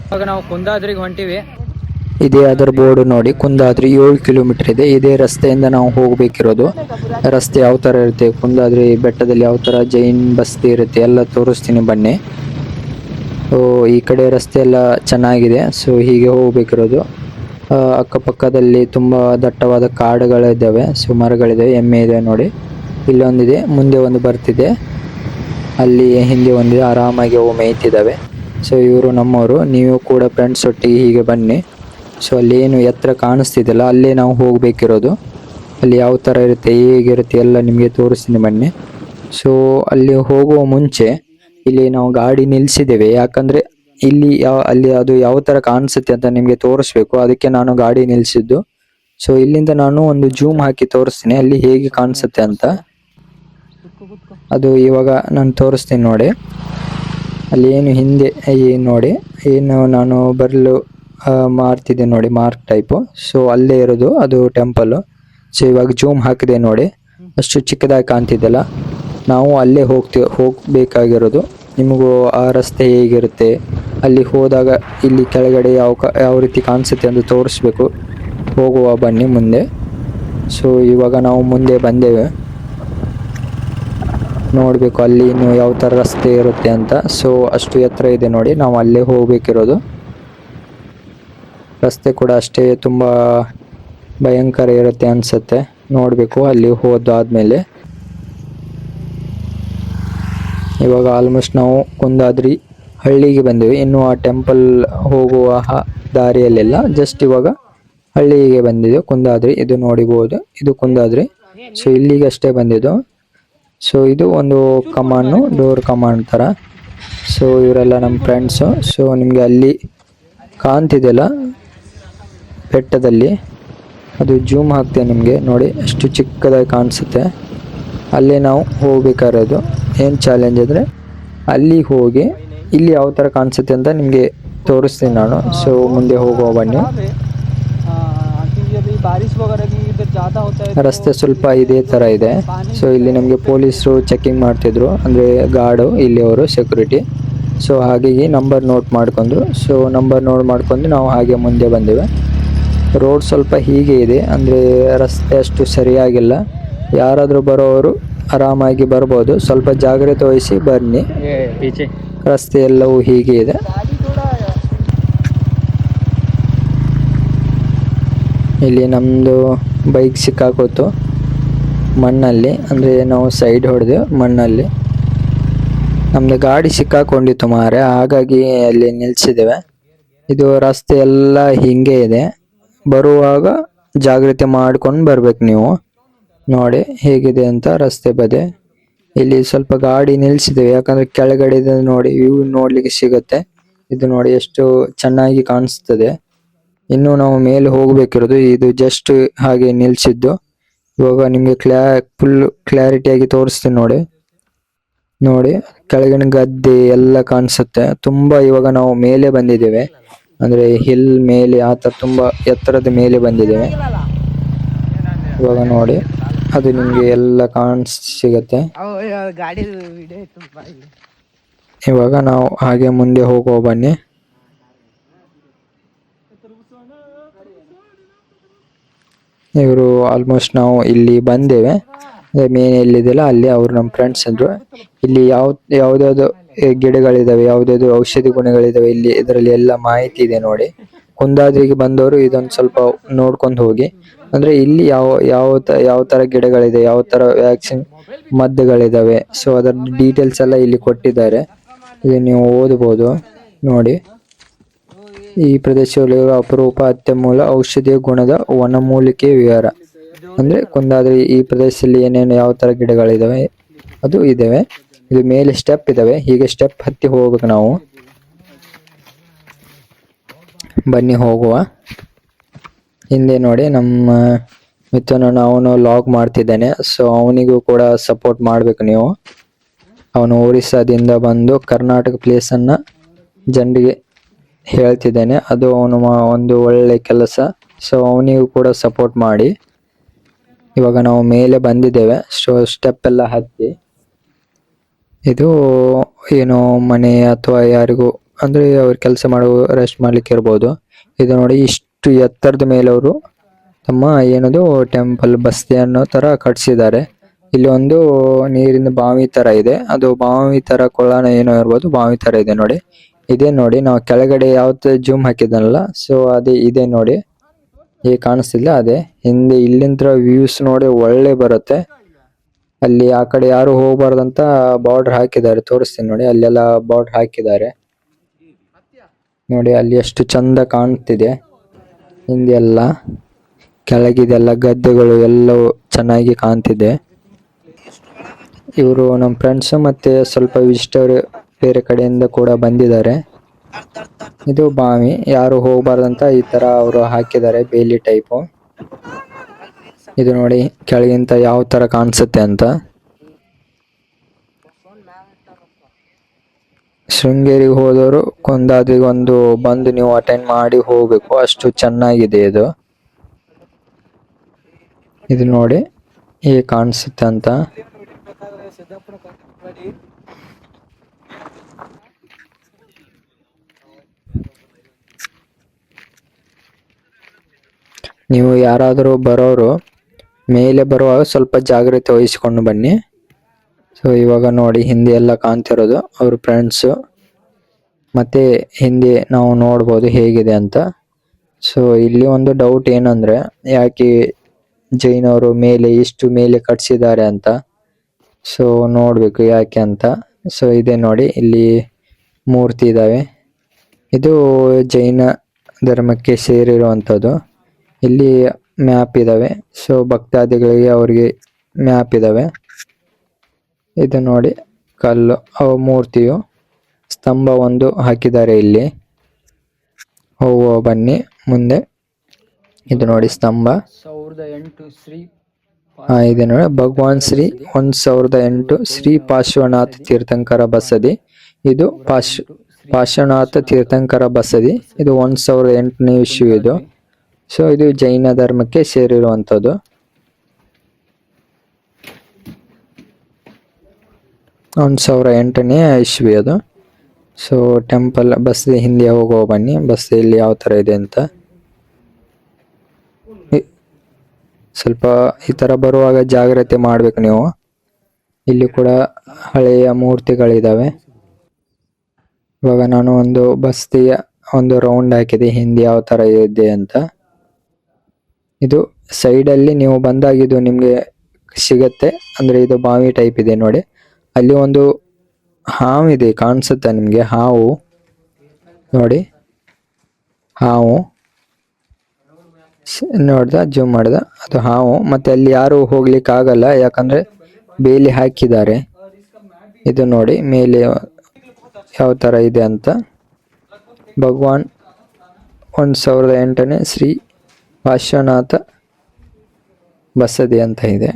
ಇವಾಗ ನಾವು ಕುಂದಾದ್ರಿಗೆ ಹೊಂಟಿವಿ. ಇದೇ ಅದರ ಬೋರ್ಡ್ ನೋಡಿ, ಕುಂದಾದ್ರಿ 7 ಕಿಲೋಮೀಟರ್ ಇದೆ. ಇದೇ ರಸ್ತೆಯಿಂದ ನಾವು ಹೋಗ್ಬೇಕಿರೋದು. ರಸ್ತೆ ಯಾವ ತರ ಇರುತ್ತೆ, ಕುಂದಾದ್ರಿ ಬೆಟ್ಟದಲ್ಲಿ ಯಾವ ತರ ಜೈನ್ ಬಸ್ತಿ ಇರುತ್ತೆ ಎಲ್ಲ ತೋರಿಸ್ತೀನಿ ಬನ್ನಿ. ಈ ಕಡೆ ರಸ್ತೆ ಎಲ್ಲ ಚೆನ್ನಾಗಿದೆ. ಸೊ ಹೀಗೆ ಹೋಗ್ಬೇಕಿರೋದು. ಅಕ್ಕಪಕ್ಕದಲ್ಲಿ ತುಂಬಾ ದಟ್ಟವಾದ ಕಾಡುಗಳಿದ್ದಾವೆ, ಸೊ ಮರಗಳಿದ್ದಾವೆ, ಎಮ್ಮೆ ಇದೆ ನೋಡಿ. ಇಲ್ಲೊಂದಿದೆ, ಮುಂದೆ ಒಂದು ಬರ್ತಿದೆ, ಅಲ್ಲಿ ಹಿಂದೆ ಒಂದಿದೆ, ಆರಾಮಾಗಿ ಅವು ಮೇಯ್ತಿದ್ದಾವೆ. ಸೊ ಇವರು ನಮ್ಮವರು. ನೀವು ಕೂಡ ಫ್ರೆಂಡ್ಸ್ ಒಟ್ಟಿಗೆ ಹೀಗೆ ಬನ್ನಿ. ಸೊ ಅಲ್ಲಿ ಏನು ಎತ್ತರ ಕಾಣಿಸ್ತಿದೆಯಲ್ಲ, ಅಲ್ಲೇ ನಾವು ಹೋಗ್ಬೇಕಿರೋದು. ಅಲ್ಲಿ ಯಾವ ಥರ ಇರುತ್ತೆ, ಹೇಗಿರುತ್ತೆ ಎಲ್ಲ ನಿಮಗೆ ತೋರಿಸ್ತೀನಿ ಬನ್ನಿ. ಸೊ ಅಲ್ಲಿ ಹೋಗುವ ಮುಂಚೆ ಇಲ್ಲಿ ನಾವು ಗಾಡಿ ನಿಲ್ಲಿಸಿದ್ದೇವೆ, ಯಾಕಂದರೆ ಇಲ್ಲಿ ಅಲ್ಲಿ ಅದು ಯಾವ ಥರ ಕಾಣಿಸುತ್ತೆ ಅಂತ ನಿಮಗೆ ತೋರಿಸ್ಬೇಕು, ಅದಕ್ಕೆ ನಾನು ಗಾಡಿ ನಿಲ್ಲಿಸಿದ್ದು. ಸೊ ಇಲ್ಲಿಂದ ನಾನು ಒಂದು ಜೂಮ್ ಹಾಕಿ ತೋರಿಸ್ತೀನಿ ಅಲ್ಲಿ ಹೇಗೆ ಕಾಣಿಸುತ್ತೆ ಅಂತ. ಅದು ಇವಾಗ ನಾನು ತೋರಿಸ್ತೀನಿ ನೋಡಿ. ಅಲ್ಲಿ ಏನು ಹಿಂದೆ ಏನು ನೋಡಿ, ಏನು ನಾನು ಬರಲು ಮಾಡ್ತಿದ್ದೆ ನೋಡಿ, ಮಾರ್ಕ್ ಟೈಪು. ಸೊ ಅಲ್ಲೇ ಇರೋದು ಅದು ಟೆಂಪಲ್ಲು. ಸೊ ಇವಾಗ ಜೂಮ್ ಹಾಕಿದೆ ನೋಡಿ, ಅಷ್ಟು ಚಿಕ್ಕದಾಗಿ ಕಾಣ್ತಿದ್ದಲ್ಲ, ನಾವು ಅಲ್ಲೇ ಹೋಗಬೇಕಾಗಿರೋದು. ನಿಮಗೂ ಆ ರಸ್ತೆ ಹೇಗಿರುತ್ತೆ, ಅಲ್ಲಿ ಹೋದಾಗ ಇಲ್ಲಿ ಕೆಳಗಡೆ ಯಾವ ರೀತಿ ಕಾಣಿಸುತ್ತೆ ಅಂತ ತೋರಿಸ್ಬೇಕು. ಹೋಗುವ ಬನ್ನಿ ಮುಂದೆ. ಸೊ ಇವಾಗ ನಾವು ಮುಂದೆ ಬಂದೇವೆ, ನೋಡಬೇಕು ಅಲ್ಲಿ ಇನ್ನು ಯಾವ ಥರ ರಸ್ತೆ ಇರುತ್ತೆ ಅಂತ. ಸೊ ಅಷ್ಟು ಎತ್ತರ ಇದೆ ನೋಡಿ, ನಾವು ಅಲ್ಲೇ ಹೋಗಬೇಕಿರೋದು. ರಸ್ತೆ ಕೂಡ ಅಷ್ಟೇ ತುಂಬ ಭಯಂಕರ ಇರುತ್ತೆ ಅನಿಸುತ್ತೆ, ನೋಡಬೇಕು ಅಲ್ಲಿ ಹೋದಾದ್ಮೇಲೆ. ಇವಾಗ ಆಲ್ಮೋಸ್ಟ್ ನಾವು ಕುಂದಾದ್ರಿ ಹಳ್ಳಿಗೆ ಬಂದೇವೆ. ಇನ್ನು ಆ ಟೆಂಪಲ್ ಹೋಗುವ ದಾರಿಯಲ್ಲೆಲ್ಲ ಜಸ್ಟ್ ಇವಾಗ ಹಳ್ಳಿಗೆ ಬಂದಿದೆ ಕುಂದಾದ್ರಿ. ಇದು ನೋಡಿಬಹುದು, ಇದು ಕುಂದಾದ್ರಿ. ಸೊ ಇಲ್ಲಿಗೆ ಅಷ್ಟೇ ಬಂದಿದ್ದು. ಸೊ ಇದು ಒಂದು ಕಮಾನು, ಡೋರ್ ಕಮಾನ್ ಥರ. ಸೊ ಇವರೆಲ್ಲ ನಮ್ಮ ಫ್ರೆಂಡ್ಸು. ಸೊ ನಿಮಗೆ ಅಲ್ಲಿ ಕಾಣ್ತಿದೆಯಲ್ಲ ಬೆಟ್ಟದಲ್ಲಿ, ಅದು ಜೂಮ್ ಹಾಕ್ತೇನೆ ನಿಮಗೆ ನೋಡಿ, ಅಷ್ಟು ಚಿಕ್ಕದಾಗಿ ಕಾಣಿಸುತ್ತೆ. ಅಲ್ಲೇ ನಾವು ಹೋಗ್ಬೇಕಾಗಿರೋದು. ಏನು ಚಾಲೆಂಜ್ ಅಂದರೆ ಅಲ್ಲಿ ಹೋಗಿ ಇಲ್ಲಿ ಯಾವ ಥರ ಕಾಣಿಸುತ್ತೆ ಅಂತ ನಿಮಗೆ ತೋರಿಸ್ತೀನಿ ನಾನು. ಸೊ ಮುಂದೆ ಹೋಗುವ ಬನ್ನಿ. ರಸ್ತೆ ಸ್ವಲ್ಪ ಇದೇ ಥರ ಇದೆ. ಸೊ ಇಲ್ಲಿ ನಮಗೆ ಪೊಲೀಸರು ಚೆಕಿಂಗ್ ಮಾಡ್ತಿದ್ರು, ಅಂದರೆ ಗಾರ್ಡು ಇಲ್ಲಿ ಅವರು ಸೆಕ್ಯೂರಿಟಿ. ಸೊ ಹಾಗಾಗಿ ನಂಬರ್ ನೋಟ್ ಮಾಡ್ಕೊಂಡ್ರು. ಸೊ ನಂಬರ್ ನೋಟ್ ಮಾಡ್ಕೊಂಡು ನಾವು ಹಾಗೆ ಮುಂದೆ ಬಂದೇವೆ. ರೋಡ್ ಸ್ವಲ್ಪ ಹೀಗೆ ಇದೆ, ಅಂದರೆ ರಸ್ತೆ ಅಷ್ಟು ಸರಿಯಾಗಿಲ್ಲ. ಯಾರಾದರೂ ಬರೋವರು ಆರಾಮಾಗಿ ಬರ್ಬೋದು, ಸ್ವಲ್ಪ ಜಾಗ್ರತೆ ವಹಿಸಿ ಬನ್ನಿ. ರಸ್ತೆ ಎಲ್ಲವೂ ಹೀಗೆ ಇದೆ. ಇಲ್ಲಿ ನಮ್ಮದು ಬೈಕ್ ಸಿಕ್ಕಾಕೋತು ಮಣ್ಣಲ್ಲಿ, ಅಂದರೆ ನಾವು ಸೈಡ್ ಹೊಡೆದು ಮಣ್ಣಲ್ಲಿ ನಮ್ಮದು ಗಾಡಿ ಸಿಕ್ಕಾಕೊಂಡಿತ್ತು ಮಾರೆ, ಹಾಗಾಗಿ ಅಲ್ಲಿ ನಿಲ್ಲಿಸಿದ್ದೇವೆ. ಇದು ರಸ್ತೆ ಎಲ್ಲ ಹಿಂಗೆ ಇದೆ, ಬರುವಾಗ ಜಾಗ್ರತೆ ಮಾಡ್ಕೊಂಡು ಬರ್ಬೇಕು ನೀವು. ನೋಡಿ ಹೇಗಿದೆ ಅಂತ ರಸ್ತೆ ಬದಿ. ಇಲ್ಲಿ ಸ್ವಲ್ಪ ಗಾಡಿ ನಿಲ್ಲಿಸಿದ್ದೇವೆ, ಯಾಕಂದರೆ ಕೆಳಗಡೆ ನೋಡಿ ವ್ಯೂ ನೋಡ್ಲಿಕ್ಕೆ ಸಿಗುತ್ತೆ. ಇದು ನೋಡಿ ಎಷ್ಟು ಚೆನ್ನಾಗಿ ಕಾಣಿಸ್ತದೆ. ಇನ್ನು ನಾವು ಮೇಲೆ ಹೋಗ್ಬೇಕಿರೋದು. ಇದು ಜಸ್ಟ್ ಹಾಗೆ ನಿಲ್ಸಿದ್ದು. ಇವಾಗ ನಿಮಗೆ ಫುಲ್ ಕ್ಲಾರಿಟಿಯಾಗಿ ತೋರಿಸ್ತೀನಿ ನೋಡಿ. ನೋಡಿ ಕೆಳಗಿನ ಗದ್ದೆ ಎಲ್ಲ ಕಾಣಿಸುತ್ತೆ. ತುಂಬ ಇವಾಗ ನಾವು ಮೇಲೆ ಬಂದಿದ್ದೇವೆ, ಅಂದರೆ ಹಿಲ್ ಮೇಲೆ ಆ ಥರ ತುಂಬ ಎತ್ತರದ ಮೇಲೆ ಬಂದಿದ್ದೇವೆ. ಇವಾಗ ನೋಡಿ ಅದು ನಿಮಗೆ ಎಲ್ಲ ಸಿಗತ್ತೆ. ಇವಾಗ ನಾವು ಹಾಗೆ ಮುಂದೆ ಹೋಗುವ ಬನ್ನಿ. ಇವರು ಆಲ್ಮೋಸ್ಟ್ ನಾವು ಇಲ್ಲಿ ಬಂದೇವೆ. ಮೇನ್ ಎಲ್ಲಿದೆಯಲ್ಲ ಅಲ್ಲಿ ಅವರು ನಮ್ಮ ಫ್ರೆಂಡ್ಸ್ ಅಂದ್ರು. ಇಲ್ಲಿ ಯಾವ್ದಾವ್ದು ಗಿಡಗಳಿದಾವೆ, ಯಾವ್ದಾವ್ದು ಔಷಧಿ ಗುಣಗಳಿದಾವೆ ಇಲ್ಲಿ, ಇದರಲ್ಲಿ ಎಲ್ಲ ಮಾಹಿತಿ ಇದೆ ನೋಡಿ. ಕುಂದಾದ್ರಿಗೆ ಬಂದವರು ಇದೊಂದು ಸ್ವಲ್ಪ ನೋಡ್ಕೊಂಡು ಹೋಗಿ. ಅಂದ್ರೆ ಇಲ್ಲಿ ಯಾವ ತರ ಗಿಡಗಳಿದೆ, ಯಾವ ತರ ವ್ಯಾಕ್ಸಿನ್ ಮದ್ದುಗಳಿದಾವೆ, ಸೊ ಅದರ ಡೀಟೇಲ್ಸ್ ಎಲ್ಲ ಇಲ್ಲಿ ಕೊಟ್ಟಿದ್ದಾರೆ. ಇದು ನೀವು ಓದಬಹುದು ನೋಡಿ. ಈ ಪ್ರದೇಶದಲ್ಲಿರುವ ಅಪರೂಪ ಅತ್ಯಮೂಲ ಔಷಧೀಯ ಗುಣದ ವನಮೂಲಿಕೆ ವಿಹಾರ. ಅಂದ್ರೆ ಕುಂದಾದ್ರಿ ಈ ಪ್ರದೇಶದಲ್ಲಿ ಏನೇನು ಯಾವ ತರ ಗಿಡಗಳಿದಾವೆ ಅದು ಇದಾವೆ. ಇದು ಮೇಲೆ ಸ್ಟೆಪ್ ಇದಾವೆ, ಹೀಗೆ ಸ್ಟೆಪ್ ಹತ್ತಿ ಹೋಗ್ಬೇಕು ನಾವು. ಬನ್ನಿ ಹೋಗುವ. ಹಿಂದೆ ನೋಡಿ ನಮ್ಮ ಮಿತ್ರನನ್ನು ಅವನು ಲಾಗ್ ಮಾಡ್ತಿದ್ದಾನೆ. ಸೊ ಅವನಿಗೂ ಕೂಡ ಸಪೋರ್ಟ್ ಮಾಡ್ಬೇಕು ನೀವು. ಅವನು ಒರಿಸ್ಸಾದಿಂದ ಬಂದು ಕರ್ನಾಟಕ ಪ್ಲೇಸ್ ಅನ್ನ ಜನರಿಗೆ ಹೇಳ್ತಿದ್ದಾನೆ, ಅದು ಅವನು ಒಂದು ಒಳ್ಳೆ ಕೆಲಸ. ಸೊ ಅವನಿಗೂ ಕೂಡ ಸಪೋರ್ಟ್ ಮಾಡಿ. ಇವಾಗ ನಾವು ಮೇಲೆ ಬಂದಿದ್ದೇವೆ. ಸೊ ಸ್ಟೆಪ್ ಎಲ್ಲ ಹತ್ತಿ, ಇದು ಏನೋ ಮನೆ ಅಥವಾ ಯಾರಿಗೂ ಅಂದ್ರೆ ಅವ್ರು ಕೆಲಸ ಮಾಡೋ ರೆಸ್ಟ್ ಮಾಡ್ಲಿಕ್ಕೆ ಇರ್ಬೋದು. ಇದು ನೋಡಿ ಇಷ್ಟು ಎತ್ತರದ ಮೇಲೆ ಅವರು ತಮ್ಮ ಏನದು ಟೆಂಪಲ್ ಬಸ್ತಿ ಅನ್ನೋ ತರ ಕಟ್ಸಿದ್ದಾರೆ. ಇಲ್ಲಿ ಒಂದು ನೀರಿನ ಬಾವಿ ತರ ಇದೆ, ಅದು ಬಾವಿ ತರ ಕೊಳನ ಏನೋ ಇರ್ಬೋದು, ಬಾವಿ ತರ ಇದೆ ನೋಡಿ. ಇದೇ ನೋಡಿ ನಾವು ಕೆಳಗಡೆ ಯಾವತ್ತು ಜೂಮ್ ಹಾಕಿದನಲ್ಲ, ಸೊ ಅದೇ ಇದೆ ನೋಡಿ. ಈಗ ಕಾಣಿಸ್ತಿಲ್ಲ, ಅದೇ ಹಿಂದೆ ಇಲ್ಲಿಂದ ವ್ಯೂಸ್ ನೋಡಿ ಒಳ್ಳೆ ಬರುತ್ತೆ. ಅಲ್ಲಿ ಆ ಕಡೆ ಯಾರು ಹೋಗಬಾರ್ದಂತ ಬಾರ್ಡರ್ ಹಾಕಿದ್ದಾರೆ, ತೋರಿಸ್ತೀನಿ ನೋಡಿ. ಅಲ್ಲೆಲ್ಲ ಬಾರ್ಡರ್ ಹಾಕಿದ್ದಾರೆ ನೋಡಿ. ಅಲ್ಲಿ ಎಷ್ಟು ಚಂದ ಕಾಣ್ತಿದೆ ಹಿಂದೆ ಎಲ್ಲ. ಕೆಳಗಿದೆಲ್ಲ ಗದ್ದೆಗಳು ಎಲ್ಲವೂ ಚೆನ್ನಾಗಿ ಕಾಣ್ತಿದೆ. ಇವರು ನಮ್ಮ ಫ್ರೆಂಡ್ಸ್ ಮತ್ತೆ ಸ್ವಲ್ಪ ವಿಸಿಟರ್ ಬೇರೆ ಕಡೆಯಿಂದ ಕೂಡ ಬಂದಿದ್ದಾರೆ. ಇದು ಬಾವಿ, ಯಾರು ಹೋಗಬಾರ್ದಂತ ಈ ತರ ಅವರು ಹಾಕಿದ್ದಾರೆ, ಬೇಲಿ ಟೈಪು. ಇದು ನೋಡಿ ಕೆಳಗಿಂತ ಯಾವ ತರ ಕಾಣಿಸುತ್ತೆ ಅಂತ. ಶೃಂಗೇರಿಗೆ ಹೋದವರು ಕುಂದಾದ್ರಿಗೆ ಒಂದು ಬಂದು ನೀವು ಅಟೆಂಡ್ ಮಾಡಿ ಹೋಗ್ಬೇಕು, ಅಷ್ಟು ಚೆನ್ನಾಗಿದೆ ಇದು. ಇದು ನೋಡಿ ಹೇಗೆ ಕಾಣಿಸುತ್ತೆ ಅಂತ. ನೀವು ಯಾರಾದರೂ ಬರೋರು ಮೇಲೆ ಬರುವಾಗ ಸ್ವಲ್ಪ ಜಾಗ್ರತೆ ವಹಿಸಿಕೊಂಡು ಬನ್ನಿ. ಸೊ ಇವಾಗ ನೋಡಿ ಹಿಂದೆ ಎಲ್ಲ ಕಾಣ್ತಿರೋದು ಅವ್ರ ಫ್ರೆಂಡ್ಸು, ಮತ್ತೆ ಹಿಂದೆ ನಾವು ನೋಡ್ಬೋದು ಹೇಗಿದೆ ಅಂತ. ಸೊ ಇಲ್ಲಿ ಒಂದು ಡೌಟ್ ಏನಂದ್ರೆ, ಯಾಕೆ ಜೈನವರು ಮೇಲೆ ಇಷ್ಟು ಮೇಲೆ ಕಟ್ಸಿದ್ದಾರೆ ಅಂತ. ಸೊ ನೋಡ್ಬೇಕು ಯಾಕೆ ಅಂತ. ಸೊ ಇದೆ ನೋಡಿ, ಇಲ್ಲಿ ಮೂರ್ತಿ ಇದಾವೆ. ಇದು ಜೈನ ಧರ್ಮಕ್ಕೆ ಸೇರಿರುವಂಥದ್ದು. ಇಲ್ಲಿ ಮ್ಯಾಪ್ ಇದಾವೆ, ಸೊ ಭಕ್ತಾದಿಗಳಿಗೆ ಅವ್ರಿಗೆ ಮ್ಯಾಪ್ ಇದಾವೆ. ಇದು ನೋಡಿ ಕಲ್ಲು, ಅವು ಮೂರ್ತಿಯು. ಸ್ತಂಭ ಒಂದು ಹಾಕಿದ್ದಾರೆ ಇಲ್ಲಿ. ಹೋಗುವ ಬನ್ನಿ ಮುಂದೆ. ಇದು ನೋಡಿ ಸ್ತಂಭ 1008 ಶ್ರೀ. ಇದೆ ನೋಡಿ ಭಗವಾನ್ ಶ್ರೀ 1008 ಶ್ರೀ ಪಾರ್ಶ್ವನಾಥ ತೀರ್ಥಂಕರ ಬಸದಿ. ಇದು ಪಾರ್ಶ್ವನಾಥ ತೀರ್ಥಂಕರ ಬಸದಿ. ಇದು 1008ನೇ ಇಶ್ಯೂ ಇದು. ಸೊ ಇದು ಜೈನ ಧರ್ಮಕ್ಕೆ ಸೇರಿರುವಂಥದ್ದು. 1008ನೇ ಇಶ್ವಿ ಅದು. ಸೊ ಟೆಂಪಲ್ ಬಸದಿ ಹಿಂದೆ ಹೋಗುವ ಬನ್ನಿ, ಬಸದಿಯಲ್ಲಿ ಯಾವ ಥರ ಇದೆ ಅಂತ. ಸ್ವಲ್ಪ ಈ ಥರ ಬರುವಾಗ ಜಾಗ್ರತೆ ಮಾಡ್ಬೇಕು ನೀವು. ಇಲ್ಲಿ ಕೂಡ ಹಳೆಯ ಮೂರ್ತಿಗಳಿದಾವೆ. ಇವಾಗ ನಾನು ಒಂದು ಬಸ್ತಿಯ ಒಂದು ರೌಂಡ್ ಹಾಕಿದೆ ಹಿಂದೆ ಯಾವ ಥರ ಇದೆ ಅಂತ. ಇದು ಸೈಡಲ್ಲಿ ನೀವು ಬಂದಾಗಿದ್ದು ನಿಮಗೆ ಸಿಗತ್ತೆ. ಅಂದರೆ ಇದು ಬಾವಿ ಟೈಪ್ ಇದೆ ನೋಡಿ. ಅಲ್ಲಿ ಒಂದು ಹಾವು ಇದೆ, ಕಾಣಿಸುತ್ತೆ ನಿಮಗೆ? ಹಾವು ನೋಡಿ, ಹಾವು ನೋಡ್ದ, ಜೂಮ್ ಮಾಡ್ದ, ಅದು ಹಾವು. ಮತ್ತೆ ಅಲ್ಲಿ ಯಾರು ಹೋಗ್ಲಿಕ್ಕೆ ಆಗಲ್ಲ, ಯಾಕಂದ್ರೆ ಬೇಲಿ ಹಾಕಿದ್ದಾರೆ. ಇದು ನೋಡಿ ಮೇಲೆ ಯಾವ ತರ ಇದೆ ಅಂತ. ಭಗವಾನ್ 1008ನೇ ಶ್ರೀ ಪಾರ್ಶ್ವನಾಥ ಬಸದಿ ಅಂತ ಇದೆ.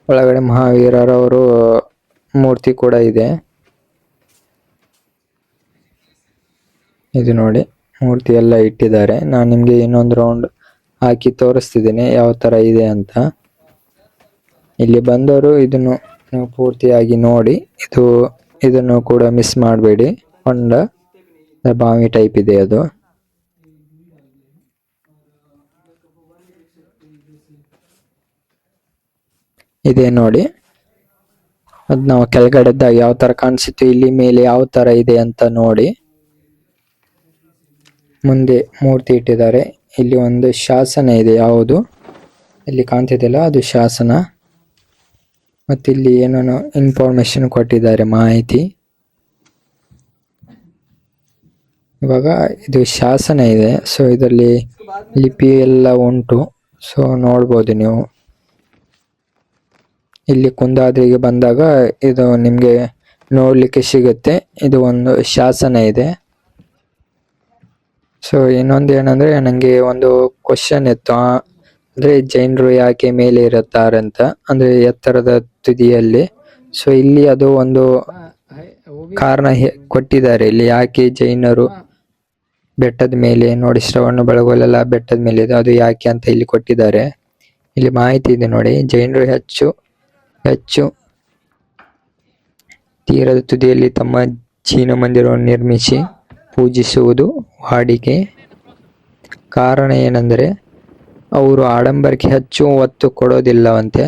ಒಳಗಡೆ ಮಹಾವೀರರವರು ಮೂರ್ತಿ ಕೂಡ ಇದೆ. ಇದು ನೋಡಿ ಮೂರ್ತಿ ಎಲ್ಲ ಇಟ್ಟಿದ್ದಾರೆ. ನಾನು ನಿಮಗೆ ಇನ್ನೊಂದು ರೌಂಡ್ ಹಾಕಿ ತೋರಿಸ್ತಿದ್ದೀನಿ ಯಾವ ತರ ಇದೆ ಅಂತ. ಇಲ್ಲಿ ಬಂದವರು ಇದನ್ನು ನೀವು ಪೂರ್ತಿಯಾಗಿ ನೋಡಿ. ಇದನ್ನು ಕೂಡ ಮಿಸ್ ಮಾಡಬೇಡಿ. ಹೊಂಡ ಬಾವಿ ಟೈಪ್ ಇದೆ ಅದು. ಇದೆ ನೋಡಿ, ಅದ್ ನಾವು ಕೆಳಗಡೆದಾಗ ಯಾವ ತರ ಕಾಣಿಸುತ್ತೆ, ಇಲ್ಲಿ ಮೇಲೆ ಯಾವ ತರ ಇದೆ ಅಂತ ನೋಡಿ. ಮುಂದೆ ಮೂರ್ತಿ ಇಟ್ಟಿದ್ದಾರೆ. ಇಲ್ಲಿ ಒಂದು ಶಾಸನ ಇದೆ, ಯಾವುದು ಇಲ್ಲಿ ಕಾಣ್ತಿದೆಯಲ್ಲ ಅದು ಶಾಸನ. ಮತ್ತೆ ಇಲ್ಲಿ ಏನೋ ಇನ್ಫಾರ್ಮೇಶನ್ ಕೊಟ್ಟಿದ್ದಾರೆ, ಮಾಹಿತಿ. ಇವಾಗ ಇದು ಶಾಸನ ಇದೆ. ಸೊ ಇದರಲ್ಲಿ ಲಿಪಿ ಎಲ್ಲ ಉಂಟು. ಸೊ ನೋಡ್ಬೋದು ನೀವು. ಇಲ್ಲಿ ಕುಂದಾದ್ರಿಗೆ ಬಂದಾಗ ಇದು ನಿಮ್ಗೆ ನೋಡ್ಲಿಕ್ಕೆ ಸಿಗುತ್ತೆ. ಇದು ಒಂದು ಶಾಸನ ಇದೆ. ಸೊ ಇನ್ನೊಂದು ಏನಂದ್ರೆ, ನಂಗೆ ಒಂದು ಕ್ವಶನ್ ಇತ್ತು. ಅಂದ್ರೆ ಜೈನರು ಯಾಕೆ ಮೇಲೆ ಇರುತ್ತಾರಂತ, ಅಂದ್ರೆ ಎತ್ತರದ ತುದಿಯಲ್ಲಿ. ಸೊ ಇಲ್ಲಿ ಅದು ಒಂದು ಕಾರಣ ಕೊಟ್ಟಿದ್ದಾರೆ. ಇಲ್ಲಿ ಯಾಕೆ ಜೈನರು ಬೆಟ್ಟದ ಮೇಲೆ ನೋಡಿ, ಶ್ರವಣ ಬೆಳಗೊಲೆಲ್ಲ ಬೆಟ್ಟದ ಮೇಲೆ ಇದೆ, ಅದು ಯಾಕೆ ಅಂತ ಇಲ್ಲಿ ಕೊಟ್ಟಿದ್ದಾರೆ. ಇಲ್ಲಿ ಮಾಹಿತಿ ಇದೆ ನೋಡಿ. ಜೈನರು ಹೆಚ್ಚು ತೀರದ ತುದಿಯಲ್ಲಿ ತಮ್ಮ ಚೀನ ಮಂದಿರವನ್ನು ನಿರ್ಮಿಸಿ ಪೂಜಿಸುವುದು ವಾಡಿಕೆ. ಕಾರಣ ಏನೆಂದರೆ ಅವರು ಆಡಂಬರಕ್ಕೆ ಹೆಚ್ಚು ಒತ್ತು ಕೊಡೋದಿಲ್ಲವಂತೆ,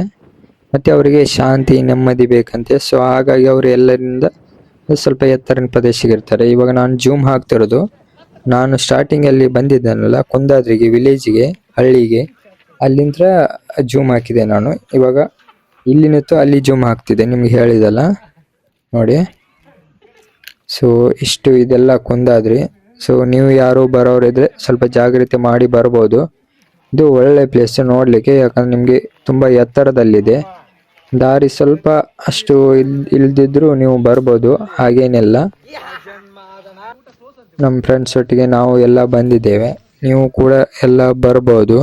ಮತ್ತು ಅವರಿಗೆ ಶಾಂತಿ ನೆಮ್ಮದಿ ಬೇಕಂತೆ. ಸೊ ಹಾಗಾಗಿ ಅವರು ಎಲ್ಲರಿಂದ ಸ್ವಲ್ಪ ಎತ್ತರಿನ ಪ್ರದೇಶಕ್ಕೆ ಇರ್ತಾರೆ. ಇವಾಗ ನಾನು ಜೂಮ್ ಹಾಕ್ತಿರೋದು, ನಾನು ಸ್ಟಾರ್ಟಿಂಗಲ್ಲಿ ಬಂದಿದ್ದೇನಲ್ಲ ಕುಂದಾದ್ರಿಗೆ, ವಿಲೇಜಿಗೆ, ಹಳ್ಳಿಗೆ, ಅಲ್ಲಿಂದ ಜೂಮ್ ಹಾಕಿದೆ ನಾನು. ಇವಾಗ ಇಲ್ಲಿ ನಿಂತು ಅಲ್ಲಿ ಜೂಮ್ ಹಾಕ್ತಿದ್ದೆ, ನಿಮ್ಗೆ ಹೇಳಿದಲ್ಲ ನೋಡಿ. ಸೊ ಇಷ್ಟು ಇದೆಲ್ಲ ಕುಂದಾದ್ರಿ. ಸೊ ನೀವು ಯಾರು ಬರೋರಿದ್ರೆ ಸ್ವಲ್ಪ ಜಾಗ್ರತೆ ಮಾಡಿ ಬರ್ಬೋದು. ಇದು ಒಳ್ಳೆ ಪ್ಲೇಸ್ ನೋಡ್ಲಿಕ್ಕೆ, ಯಾಕಂದ್ರೆ ನಿಮ್ಗೆ ತುಂಬಾ ಎತ್ತರದಲ್ಲಿದೆ. ದಾರಿ ಸ್ವಲ್ಪ ಅಷ್ಟು ಇಲ್ದಿದ್ರು ನೀವು ಬರ್ಬೋದು, ಹಾಗೇನಿಲ್ಲ. ನಮ್ಮ ಫ್ರೆಂಡ್ಸ್ ಒಟ್ಟಿಗೆ ನಾವು ಎಲ್ಲ ಬಂದಿದ್ದೇವೆ, ನೀವು ಕೂಡ ಎಲ್ಲ ಬರ್ಬೋದು.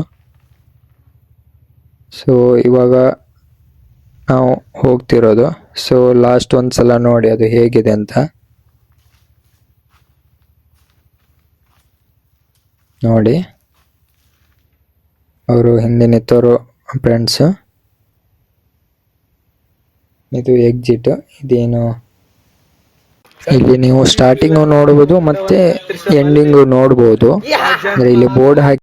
ಸೊ ಇವಾಗ ನಾವು ಹೋಗ್ತಿರೋದು. ಸೊ ಲಾಸ್ಟ್ ಒಂದ್ಸಲ ನೋಡಿ ಅದು ಹೇಗಿದೆ ಅಂತ ನೋಡಿ. ಅವರು ಹಿಂದೆ ನಿಂತವರು ಫ್ರೆಂಡ್ಸ್. ಇದು ಎಕ್ಸಿಟ್. ಇದೇನು, ಇಲ್ಲಿ ನೀವು ಸ್ಟಾರ್ಟಿಂಗ್ ನೋಡಬಹುದು ಮತ್ತೆ ಎಂಡಿಂಗ್ ನೋಡಬಹುದು. ಅಂದ್ರೆ ಇಲ್ಲಿ ಬೋರ್ಡ್ ಹಾಕಿ